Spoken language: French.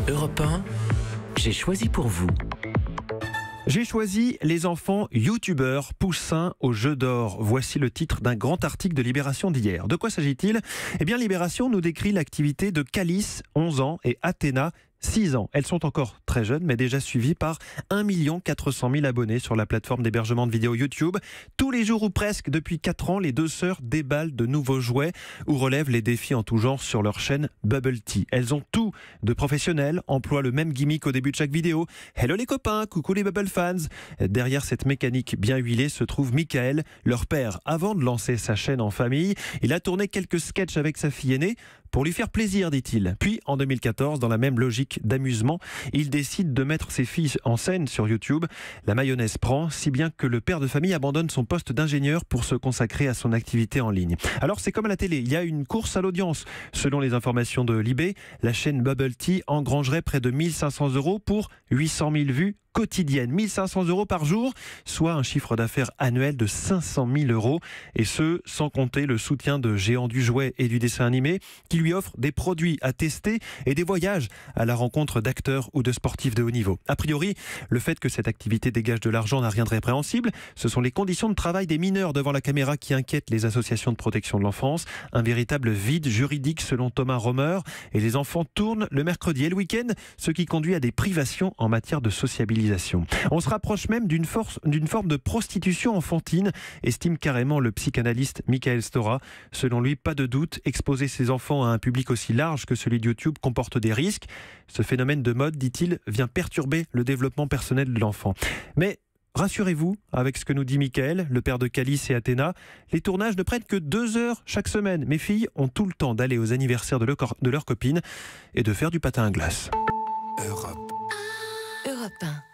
Europe 1, j'ai choisi pour vous. J'ai choisi les enfants youtubeurs poussins au jeu d'or. Voici le titre d'un grand article de Libération d'hier. De quoi s'agit-il ? Eh bien, Libération nous décrit l'activité de Calice, 11 ans, et Athéna, 6 ans. Elles sont encore très jeunes, mais déjà suivies par 1 400 000 abonnés sur la plateforme d'hébergement de vidéos YouTube. Tous les jours ou presque, depuis 4 ans, les deux sœurs déballent de nouveaux jouets ou relèvent les défis en tout genre sur leur chaîne Bubble Tea. Elles ont tout de professionnels, emploient le même gimmick au début de chaque vidéo. Hello les copains, coucou les Bubble fans. Derrière cette mécanique bien huilée se trouve Michael, leur père. Avant de lancer sa chaîne en famille, il a tourné quelques sketchs avec sa fille aînée pour lui faire plaisir, dit-il. Puis, en 2014, dans la même logique d'amusement, il décide de mettre ses filles en scène sur YouTube. La mayonnaise prend, si bien que le père de famille abandonne son poste d'ingénieur pour se consacrer à son activité en ligne. Alors, c'est comme à la télé, il y a une course à l'audience. Selon les informations de Libé, la chaîne Bubble Tea engrangerait près de 1 500 € pour 800 000 vues quotidienne, 1 500 € par jour, soit un chiffre d'affaires annuel de 500 000 €, et ce, sans compter le soutien de géants du jouet et du dessin animé, qui lui offrent des produits à tester et des voyages à la rencontre d'acteurs ou de sportifs de haut niveau. A priori, le fait que cette activité dégage de l'argent n'a rien de répréhensible, ce sont les conditions de travail des mineurs devant la caméra qui inquiètent les associations de protection de l'enfance, un véritable vide juridique selon Thomas Romer, et les enfants tournent le mercredi et le week-end, ce qui conduit à des privations en matière de sociabilisation. On se rapproche même d'une forme de prostitution enfantine, estime carrément le psychanalyste Michael Stora. Selon lui, pas de doute, exposer ses enfants à un public aussi large que celui de YouTube comporte des risques. Ce phénomène de mode, dit-il, vient perturber le développement personnel de l'enfant. Mais rassurez-vous, avec ce que nous dit Michael, le père de Calice et Athéna, les tournages ne prennent que 2 heures chaque semaine. Mes filles ont tout le temps d'aller aux anniversaires de leurs copines et de faire du patin à glace. Europe 1.